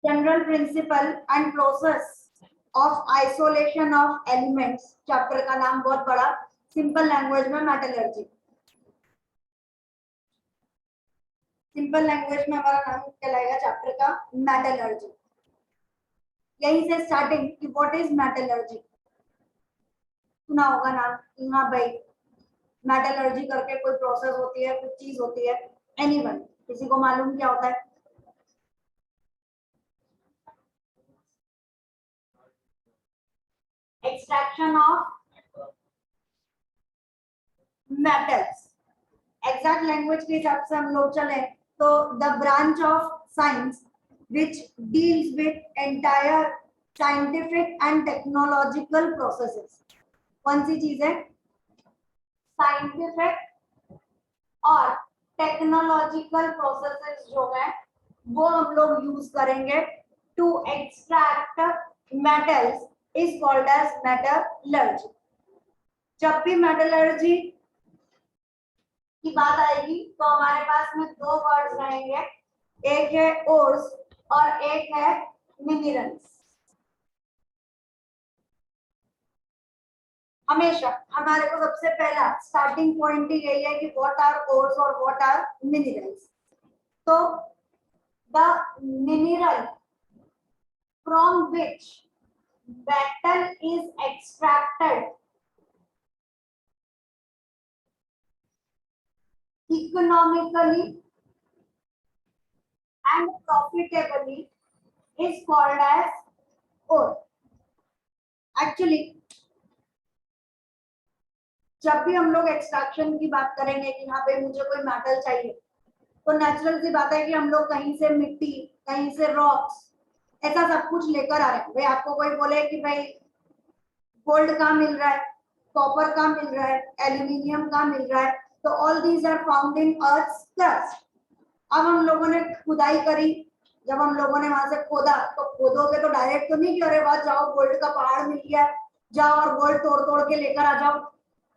General principle and process of isolation of elements, chapter का नाम बहुत बड़ा, सिंपल लैंग्वेज में मेटलर्जी। सिंपल लैंग्वेज में हमारा नाम कहलाएगा चैप्टर का मेटलर्जी। यहीं से स्टार्टिंग कि व्हाट इज मेटलर्जी, सुना होगा नाम कि हाँ भाई मेटलर्जी करके कोई प्रोसेस होती है, कुछ चीज होती है। एनीवन, किसी को मालूम क्या होता है? Extraction of metals. Exact language के हिसाब से हम लोग चले तो the branch of science which deals with entire scientific and technological processes। कौन सी चीज है? साइंटिफिक और टेक्नोलॉजिकल प्रोसेसेस जो है वो हम लोग यूज करेंगे to extract metals is called as metallurgy. जब भी मेटलर्जी की बात आएगी तो हमारे पास में दो वर्ड्स रहेंगे, एक है ओर्स और एक है मिनरल्स। हमेशा हमारे को सबसे पहला स्टार्टिंग पॉइंट ही यही है कि व्हाट आर ओर्स और व्हाट आर मिनरल्स। तो the mineral from which metal is extracted economically and profitably is called as ore। Actually जब भी हम लोग एक्सट्रैक्शन की बात करेंगे कि हाँ भाई मुझे कोई मेटल चाहिए, तो नेचुरल सी बात है कि हम लोग कहीं से मिट्टी, कहीं से रॉक्स, ऐसा सब कुछ लेकर आ रहे हैं। भाई आपको कोई बोले कि भाई गोल्ड कहाँ मिल रहा है, कॉपर कहाँ मिल रहा है, एल्यूमिनियम कहाँ मिल रहा है, तो all these are found in earth's crust. अब हम लोगों ने खुदाई करी, जब हम लोगों ने वहां से खोदा तो खोदोगे तो डायरेक्ट तो नहीं कि अरे वाह जाओ गोल्ड का पहाड़ मिल गया, जाओ और गोल्ड तोड़ तोड़ के लेकर आ जाओ,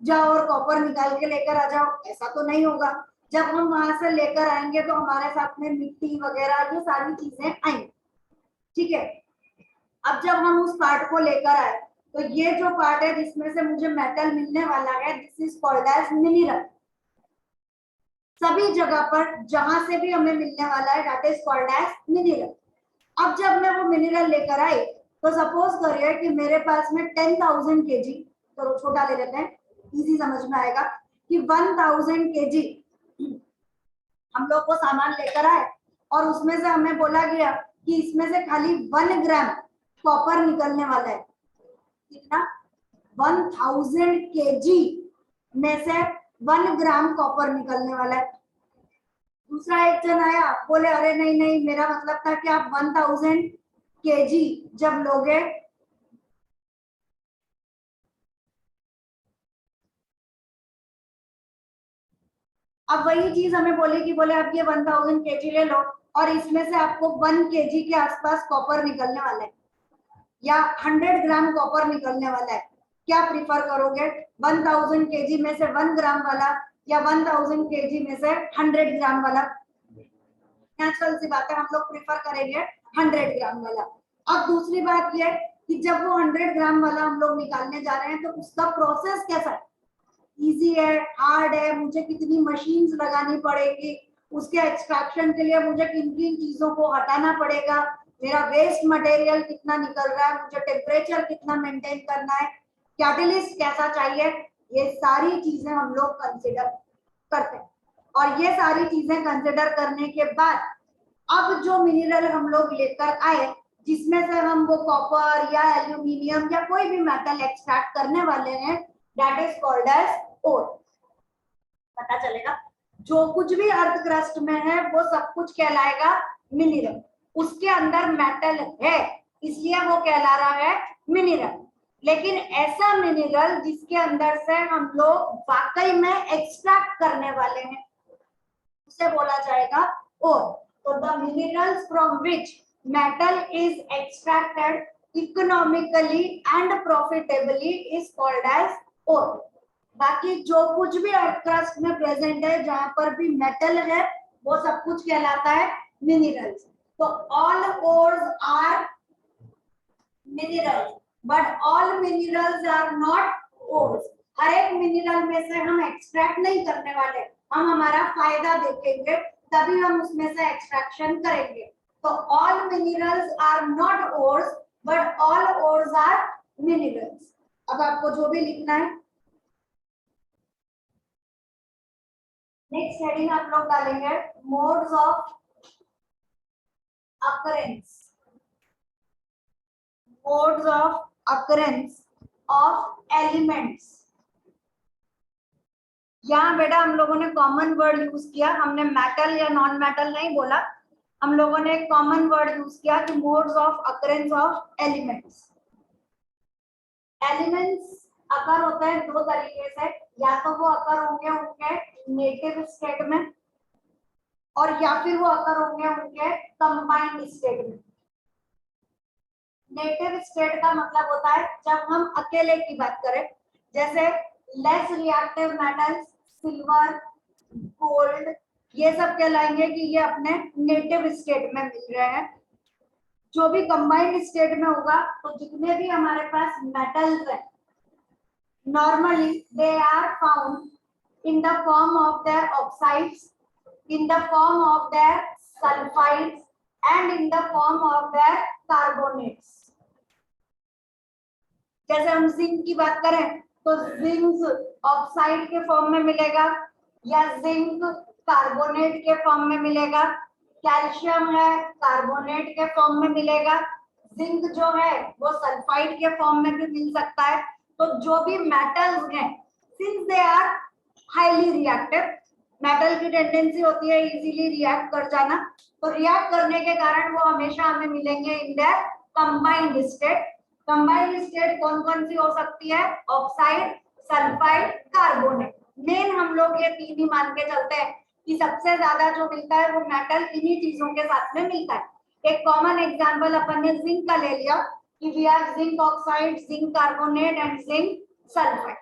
जाओ और कॉपर निकाल के लेकर आ जाओ, ऐसा तो नहीं होगा। जब हम वहां से लेकर आएंगे तो हमारे साथ में मिट्टी वगैरह ये सारी चीजें आएंगी, ठीक है। अब जब हम उस पार्ट को लेकर आए तो ये जो पार्ट है जिसमें से मुझे मेटल मिलने वाला है, this is called as mineral. सभी जगह पर जहां से भी हमें मिलने वाला है that is called as mineral. अब जब मैं वो मिनरल लेकर आई तो सपोज करिए कि मेरे पास में 10,000 केजी, तो छोटा ले लेते हैं, इजी समझ में आएगा कि 1000 केजी हम लोग को सामान लेकर आए और उसमें से हमें बोला गया कि इसमें से खाली 1 ग्राम कॉपर निकलने वाला है। कितना? 1000 केजी में से 1 ग्राम कॉपर निकलने वाला है। दूसरा एक जन आया, बोले अरे नहीं नहीं, मेरा मतलब था कि आप 1000 केजी जब लोगे अब वही चीज हमें बोले कि बोले आप ये 1000 केजी ले लो और इसमें से आपको 1 केजी के आसपास कॉपर निकलने वाला है या 100 ग्राम कॉपर निकलने वाला है, क्या प्रिफर करोगे? 1000 केजी में से 1 ग्राम वाला या 1000 केजी में से 100 ग्राम वाला? नेचुरल सी बात है, हम लोग प्रिफर करेंगे 100 ग्राम वाला। अब दूसरी बात ये कि जब वो 100 ग्राम वाला हम लोग निकालने जा रहे हैं तो उसका प्रोसेस कैसा है? इजी है, हार्ड है, मुझे कितनी मशीन्स लगानी पड़ेगी, उसके एक्सट्रैक्शन के लिए मुझे किन किन चीजों को हटाना पड़ेगा, मेरा वेस्ट मटेरियल कितना निकल रहा है, मुझे टेम्परेचर कितना मेंटेन करना है, कैटलिस्ट कैसा चाहिए, ये सारी चीजें हम लोग कंसिडर करते हैं। और ये सारी चीजें कंसिडर करने के बाद अब जो मिनरल हम लोग लेकर आए जिसमें से हम वो कॉपर या एल्यूमिनियम या कोई भी मेटल एक्सट्रैक्ट करने वाले हैं दैट इज कॉल्ड एज ओर। पता चलेगा जो कुछ भी अर्थ क्रस्ट में है वो सब कुछ कहलाएगा मिनरल। उसके अंदर मेटल है इसलिए वो कहला रहा है मिनरल। लेकिन ऐसा मिनरल जिसके अंदर से हम लोग वाकई में एक्सट्रैक्ट करने वाले हैं उसे बोला जाएगा ओर। तो the minerals from which metal is extracted economically and profitably is called as ore. बाकी जो कुछ भी अर्थ क्रस्ट में प्रेजेंट है जहां पर भी मेटल है वो सब कुछ कहलाता है मिनरल्स। तो all ores are minerals, but all minerals are not ores. हर एक मिनरल में से हम एक्सट्रैक्ट नहीं करने वाले, हम हमारा फायदा देखेंगे तभी हम उसमें से एक्सट्रैक्शन करेंगे. तो all minerals are not ores, but all ores are minerals. अब आपको जो भी लिखना है, नेक्स्ट हेडिंग आप लोग डालेंगे modes of occurrence. Modes of occurrence of elements. यहाँ बेटा हम लोगों ने कॉमन वर्ड यूज किया, हमने मेटल या नॉन मेटल नहीं बोला, हम लोगों ने एक कॉमन वर्ड यूज किया कि modes of occurrence of elements. Elements occur होते हैं दो तरीके से, या तो वो अकर होंगे उनके नेटिव स्टेट में और या फिर वो अकर होंगे उनके कंबाइंड स्टेट में. नेटिव स्टेट का मतलब होता है जब हम अकेले की बात करें, जैसे less reactive metals, silver, gold, ये सब कहलाएंगे कि ये अपने नेटिव स्टेट में मिल रहे हैं. जो भी कंबाइंड स्टेट में होगा तो जितने भी हमारे पास मेटल्स हैं normally they are found in the form of their oxides, in the form of their sulphides and in the form of their carbonates. जैसे हम जिंक की बात करें तो जिंक ऑक्साइड के फॉर्म में मिलेगा या जिंक कार्बोनेट के फॉर्म में मिलेगा. कैल्शियम है कार्बोनेट के फॉर्म में मिलेगा. जिंक जो है वो सल्फाइड के फॉर्म में भी मिल सकता है. तो जो भी मेटल्स हैं since they are highly reactive, metal की टेंडेंसी होती है इजीली रिएक्ट कर जाना, तो रिएक्ट करने के कारण वो हमेशा हमें मिलेंगे in their combined state. Combined state कौन कौन सी हो सकती है? Oxide, sulphide, carbonate. मेन हम लोग ये तीन ही मान के चलते हैं कि सबसे ज्यादा जो मिलता है वो मेटल इन्हीं चीजों के साथ में मिलता है. एक कॉमन एग्जांपल अपन ने जिंक का ले लिया कि we have zinc oxide, zinc carbonate and zinc sulphide.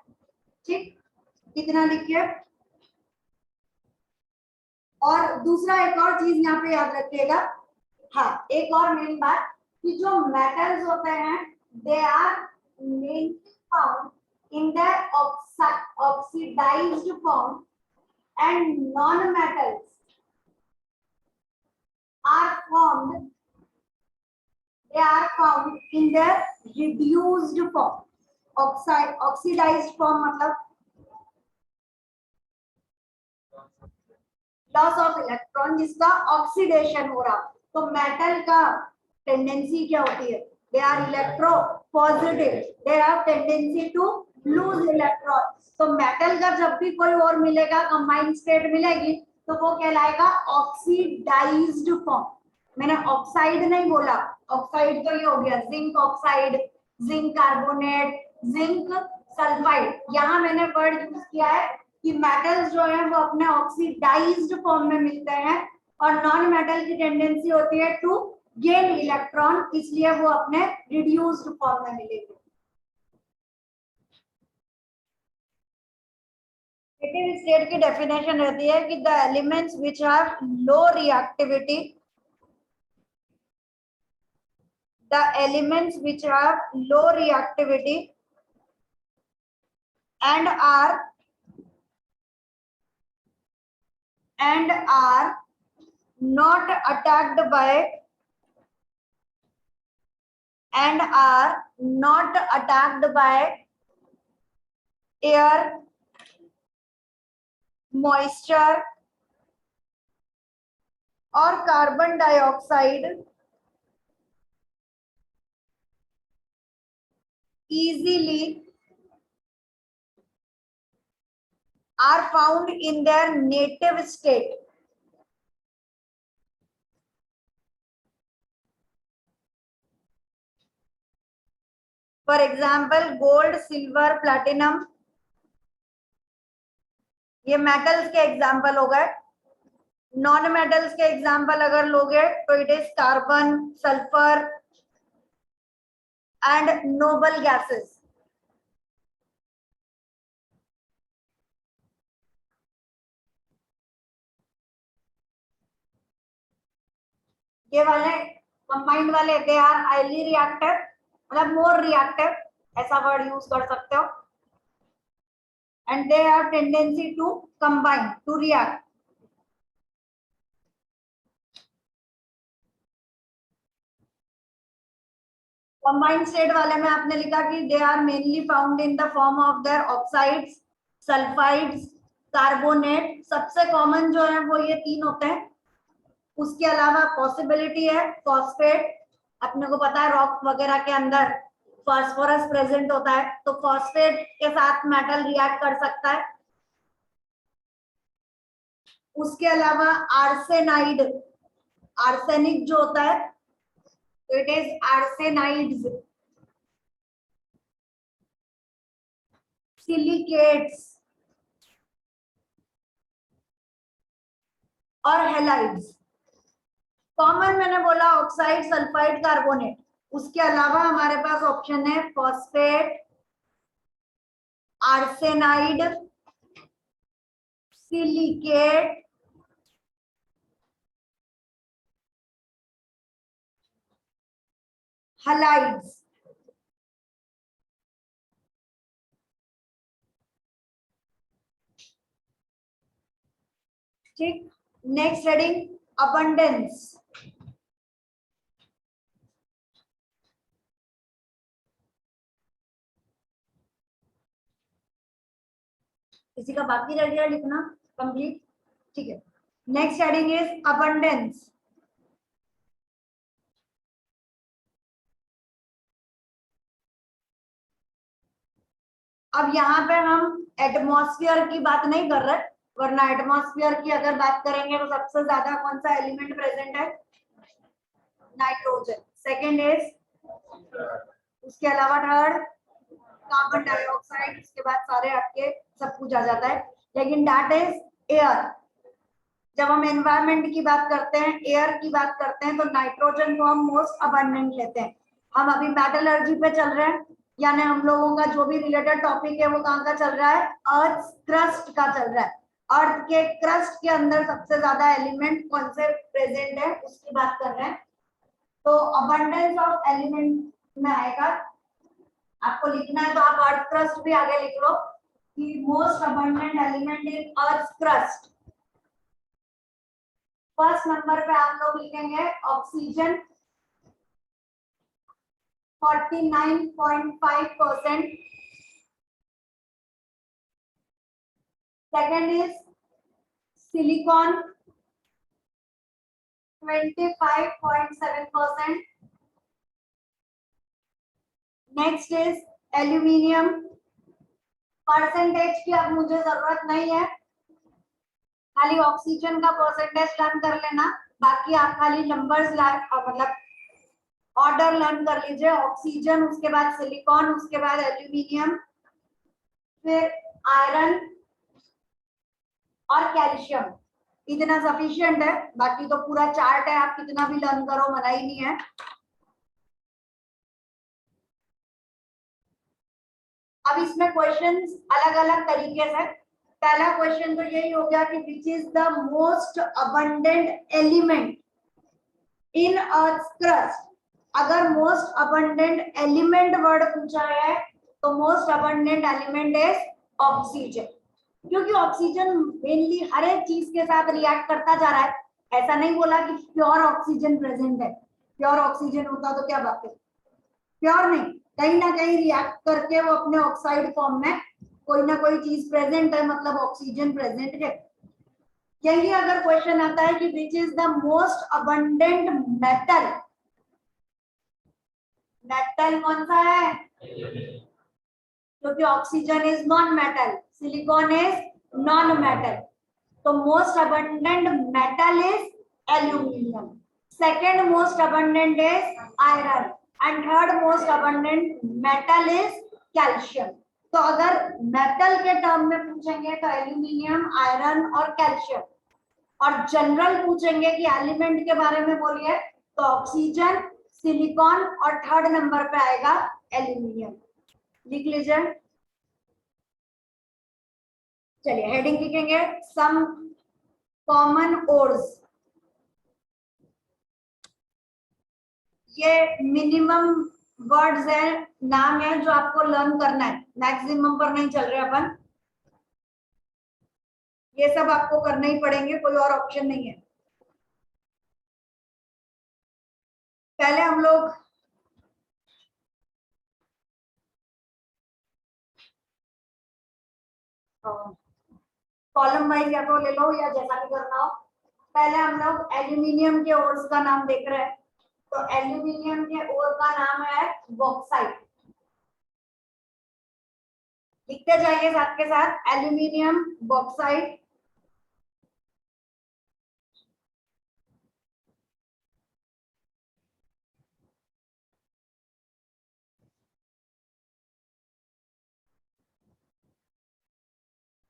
ठीक, कितना लिखिए. और दूसरा एक और चीज यहाँ पे याद रखिएगा, हाँ एक और मेन बात कि जो मेटल्स होते हैं they are mainly found in their oxidized form and non-metals are found in their reduced form. Oxidized form मतलब लॉस ऑफ इलेक्ट्रॉन, जिसका ऑक्सीडेशन हो रहा. तो मेटल का टेंडेंसी क्या होती है? They are electropositive, they have tendency to lose electron. तो मेटल का जब भी कोई और मिलेगा, कंबाइंड स्टेट मिलेगी, तो वो कहलाएगा ऑक्सीडाइज्ड फॉर्म. मैंने ऑक्साइड नहीं बोला, ऑक्साइड तो ये हो गया zinc oxide, zinc carbonate, zinc sulphide. यहाँ मैंने वर्ड यूज किया है कि मेटल्स जो है वो अपने ऑक्सीडाइज्ड फॉर्म में मिलते हैं और नॉन मेटल की टेंडेंसी होती है टू गेन इलेक्ट्रॉन, इसलिए वो अपने रिड्यूस्ड फॉर्म में मिलेंगे. नेगेटिव स्टेट की डेफिनेशन रहती है कि the elements which have low reactivity, the elements which have low reactivity and are not attacked by air, moisture or carbon dioxide easily are found in their native state. For example, gold, silver, platinum, ये metals के example हो गए. Non metals के example अगर लोगे तो it is carbon, sulphur and noble gases. ये वाले कंबाइंड वाले दे आर हाईली रिएक्टिव, मतलब मोर रिएक्टिव, ऐसा वर्ड यूज कर सकते हो, and they have tendency to combine, to react. Combined state वाले में आपने लिखा कि they are mainly found in the form of their oxides, sulphides, carbonate. सबसे कॉमन जो है वो ये तीन होते हैं। उसके अलावा पॉसिबिलिटी है फॉस्फेट, अपने को पता है रॉक वगैरह के अंदर फास्फोरस प्रेजेंट होता है, तो फॉस्फेट के साथ मेटल रिएक्ट कर सकता है। उसके अलावा आर्सेनाइड, आर्सेनिक जो होता है, तो इट इज आर्सेनाइड्स, सिलिकेट्स और हेलाइड्स। कॉमन मैंने बोला ऑक्साइड, सल्फाइड, कार्बोनेट। उसके अलावा हमारे पास ऑप्शन है फॉस्फेट, आर्सेनाइड, सिलिकेट, हेलाइड्स। ठीक, नेक्स्ट हेडिंग अबंडेंस। किसी का बाकी रह गया लिखना कंप्लीट? ठीक है, नेक्स्ट हेडिंग इज अबंडेंस। अब यहाँ पे हम एटमॉस्फेयर की बात नहीं कर रहे, वरना एटमॉस्फेयर की अगर बात करेंगे तो सबसे ज्यादा कौन सा एलिमेंट प्रेजेंट है? नाइट्रोजन। सेकेंड इज, उसके अलावा थर्ड कार्बन डाइऑक्साइड, उसके बाद सारे आपके सब कुछ आ जाता है, लेकिन दैट इज एयर। जब हम एनवायरनमेंट की बात करते हैं, एयर की बात करते हैं, तो नाइट्रोजन को हम मोस्ट अबंडेंट लेते हैं। हम अभी मेटलर्जी पे चल रहे हैं, यानी हम लोगों का जो भी रिलेटेड टॉपिक है वो कहाँ का चल रहा है? अर्थ क्रस्ट का चल रहा है। अर्थ के क्रस्ट के अंदर सबसे ज्यादा एलिमेंट कौन से प्रेजेंट है उसकी बात कर रहे हैं। तो अबंडेंस ऑफ एलिमेंट में आएगा, आपको लिखना है तो आप अर्थ क्रस्ट भी आगे लिख लो कि most abundant element in earth crust. First number पे आप लोग लिखेंगे oxygen 49.5%। Second is silicon 25.7%। Next is aluminium. Percentage की अब मुझे जरूरत नहीं है, खाली ऑक्सीजन का परसेंटेज लर्न कर लेना, बाकी आप खाली नंबर्स मतलब ऑर्डर लर्न कर लीजिए। ऑक्सीजन, उसके बाद सिलिकॉन, उसके बाद एल्यूमिनियम, फिर आयरन और कैल्शियम। इतना सफिशिएंट है, बाकी तो पूरा चार्ट है, आप कितना भी लर्न करो मना ही नहीं है। अब इसमें क्वेश्चंस अलग अलग तरीके से। पहला क्वेश्चन तो यही हो गया कि which is the most abundant element in earth crust. अगर मोस्ट अबंडेंट एलिमेंट वर्ड पूछा है तो most abundant element is oxygen, क्योंकि ऑक्सीजन मेनली हर एक चीज के साथ रिएक्ट करता जा रहा है। ऐसा नहीं बोला कि प्योर ऑक्सीजन प्रेजेंट है, प्योर ऑक्सीजन होता तो क्या बात है, प्योर नहीं, कहीं ना कहीं रिएक्ट करके वो अपने ऑक्साइड फॉर्म में कोई ना कोई चीज प्रेजेंट है, मतलब ऑक्सीजन प्रेजेंट है। यही अगर क्वेश्चन आता है कि which is the most abundant metal, metal कौन सा है? क्योंकि oxygen is non metal, silicon is non metal, तो most abundant metal is aluminium, second most abundant is iron, and third most abundant metal is calcium. तो अगर metal के term में पूछेंगे तो एल्यूमिनियम, आयरन और कैल्शियम, और जनरल पूछेंगे कि एलिमेंट के बारे में बोलिए तो ऑक्सीजन, सिलिकॉन और थर्ड नंबर पे आएगा एल्यूमिनियम। लिख लीजिए। चलिए हेडिंग लिखेंगे सम कॉमन ओर्स। ये मिनिमम वर्ड्स है, नाम है जो आपको लर्न करना है, मैक्सिमम पर नहीं चल रहे अपन। ये सब आपको करने ही पड़ेंगे, कोई और ऑप्शन नहीं है। पहले हम लोग कॉलम वाइज या तो ले लो या जैसा भी करना हो। पहले हम लोग एल्यूमिनियम के ओर्स का नाम देख रहे हैं। तो एल्यूमिनियम के ओर का नाम है बॉक्साइट। लिखते जाइए साथ के साथ, एल्यूमिनियम बॉक्साइट।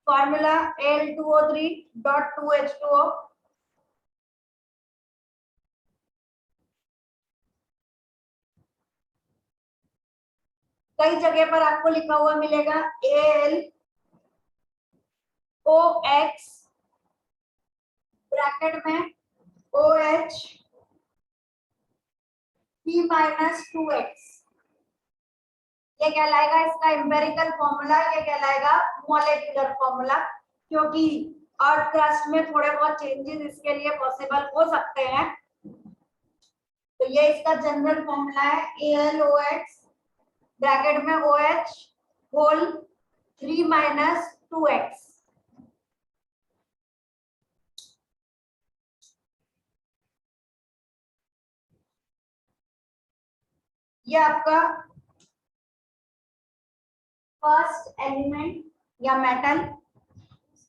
Formula Al2O3.2H2O। कई जगह पर आपको लिखा हुआ मिलेगा AlOX ब्रैकेट में OH P-2X। ये कहलाएगा इसका एम्पेरिकल फॉर्मूला, ये कहलाएगा मॉलिक्यूलर फॉर्मूला, क्योंकि अर्थ क्रस्ट में थोड़े बहुत चेंजेस इसके लिए पॉसिबल हो सकते हैं। तो ये इसका जनरल फॉर्मूला है AlOX ब्रैकेट में OH होल 3-2x। ये आपका फर्स्ट एलिमेंट या मेटल।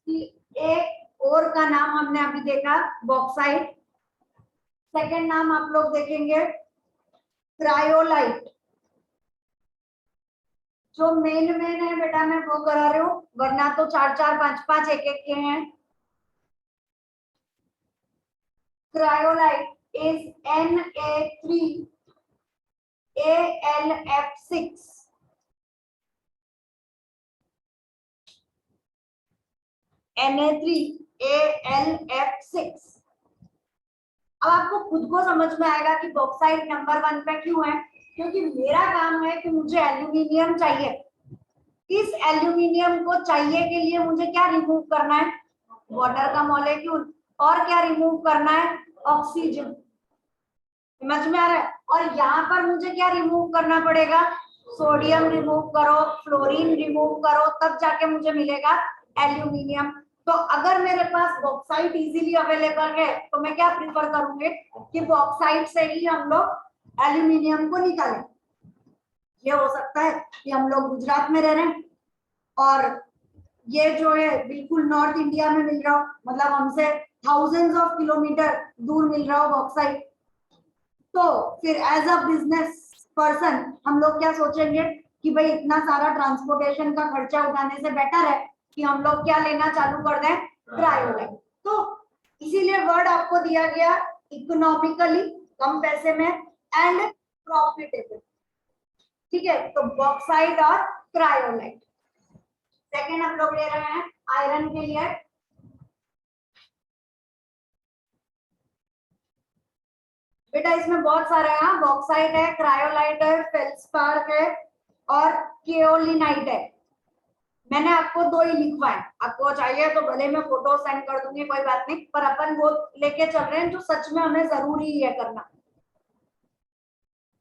एक और का नाम हमने अभी देखा बॉक्साइट। सेकंड नाम आप लोग देखेंगे क्रायोलाइट। जो मेन है बेटा मैं वो करा रही हूँ, वरना तो 4-4 5-5 एक के हैं। Cryolite is Na3Alf6। Na3Alf6। अब आपको खुद को समझ में आएगा कि बॉक्साइट नंबर 1 पे क्यों है, क्योंकि मेरा काम है कि मुझे एल्यूमिनियम चाहिए। इस एल्यूमिनियम को चाहिए के लिए मुझे क्या रिमूव करना है, वाटर का मॉलिक्यूल, और क्या रिमूव करना है, ऑक्सीजन। समझ में आ रहा है। और यहाँ पर मुझे क्या रिमूव करना पड़ेगा, सोडियम रिमूव करो, फ्लोरीन रिमूव करो, तब जाके मुझे मिलेगा एल्यूमिनियम। तो अगर मेरे पास बॉक्साइट इजीली अवेलेबल है तो मैं क्या प्रिफर करूंगी कि बॉक्साइट से ही हम लोग एल्यूमिनियम को निकालें। ये हो सकता है कि हम लोग गुजरात में रह रहे हैं और ये जो है बिल्कुल नॉर्थ इंडिया में मिल रहा हो, मतलब हमसे थाउजेंड्स ऑफ किलोमीटर दूर मिल रहा हो बॉक्साइट। तो फिर एज अ बिजनेस पर्सन हम लोग क्या सोचेंगे कि भाई इतना सारा ट्रांसपोर्टेशन का खर्चा उठाने से बेटर है कि हम लोग क्या लेना चालू कर दें, क्रायोलाइट। तो इसीलिए वर्ड आपको दिया गया इकोनॉमिकली, कम पैसे में, एंड प्रॉफिटेबल। ठीक है, तो बॉक्साइट और क्रायोलाइट। सेकेंड हम लोग ले रहे हैं आयरन के लिए। बेटा इसमें बहुत सारे हैं, बॉक्साइट है, क्रायोलाइट है, फेल्सपार है और केओलिनाइट है। मैंने आपको 2 ही लिखवाए, आपको चाहिए तो भले मैं फोटो सेंड कर दूंगी, कोई बात नहीं, पर अपन वो लेके चल रहे हैं जो सच में हमें जरूरी है करना।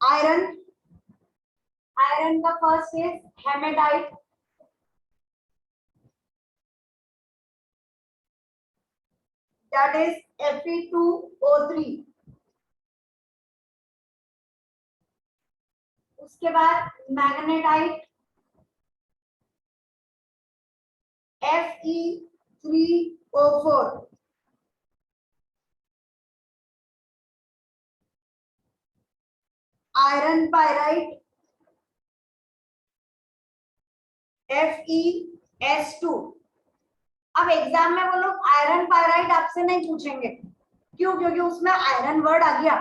आयरन, आयरन का first is hematite. That is Fe2O3। उसके बाद magnetite Fe3O4। Iron pyrite FeS2। अब एग्जाम में वो लोग आयरन पायराइट आपसे नहीं पूछेंगे, क्यों, क्योंकि उसमें आयरन वर्ड आ गया।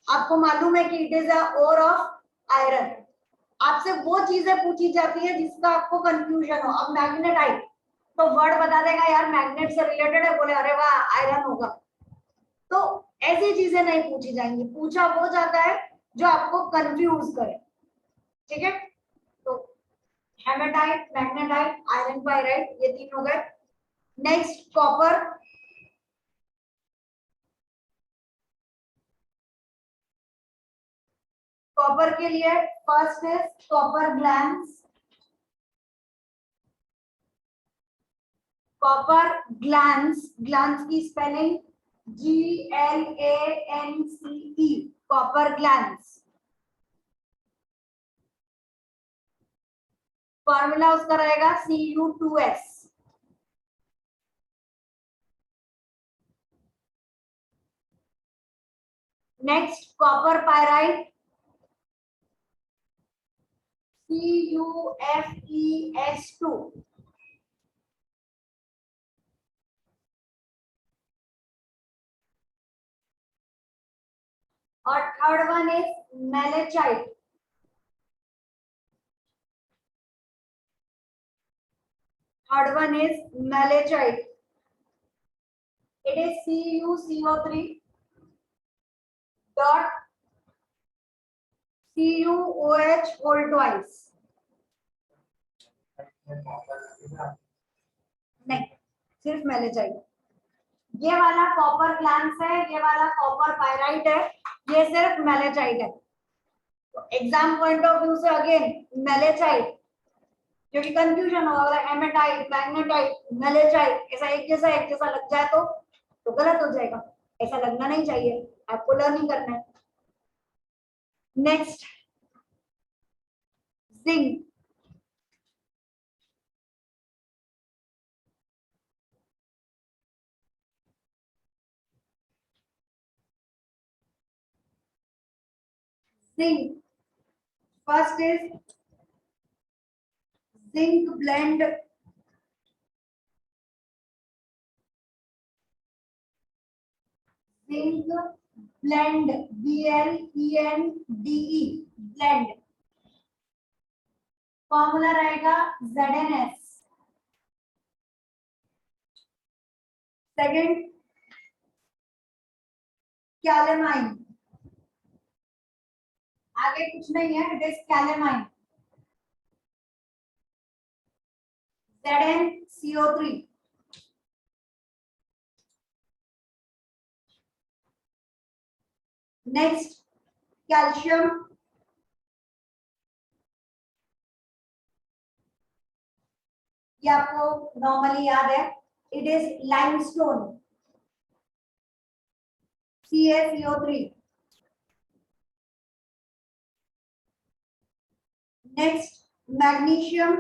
आपको मालूम है कि it is a ore of iron. आपसे वो चीजें पूछी जाती है जिसका आपको कंफ्यूजन हो। अब मैग्नेटाइट तो वर्ड बता देगा यार मैग्नेट से रिलेटेड है, बोले अरे वाह आयरन होगा। तो ऐसी चीजें नहीं पूछी जाएंगी, पूछा वो जाता है जो आपको कंफ्यूज करे, ठीक है। तो हेमेटाइट, मैग्नेटाइट, आयरन पाइराइट, ये तीन हो गए। नेक्स्ट कॉपर, कॉपर के लिए first is copper glance, copper glance, glance की spelling GLANCE, copper glance. Formula उसका रहेगा Cu2S। Next copper pyrite, CuFeS2। और third one is malachite, third one is malachite. It is CuCO3 dot CuOH whole twice. नहीं, सिर्फ मैलेचाइट। ये वाला copper glans है, ये वाला कॉपर पायराइट है, ये सिर्फ मैलेचाइट है। तो एग्जाम पॉइंट ऑफ व्यू से अगेन मैलेचाइट, क्योंकि कंफ्यूजन होगा हेमेटाइट, मैग्नेटाइट, मैलेचाइट, ऐसा एक जैसा लग जाए तो गलत हो जाएगा। ऐसा लगना नहीं चाहिए, आपको लर्निंग करना है। Next zinc, zinc first is zinc blende, zinc blende, BLENDE, blende. Formula रहेगा ZnS। सेकंड कैलेमाइन, आगे कुछ नहीं है, it is calamine, ZnCO3। Next calcium, ये आपको नॉर्मली याद है, it is limestone, CaCO3। Next magnesium,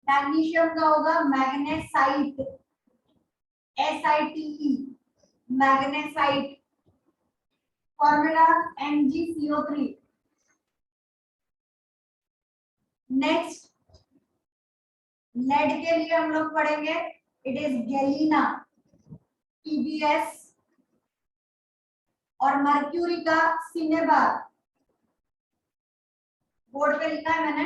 magnesium का होगा magnesite, SITE, magnesite. Formula MgCO3। Next lead के लिए हम लोग पढ़ेंगे, इट इज गैलीना, PbS। और मर्क्यूरी का सिनेबार, बोर्ड पे लिखा है मैंने,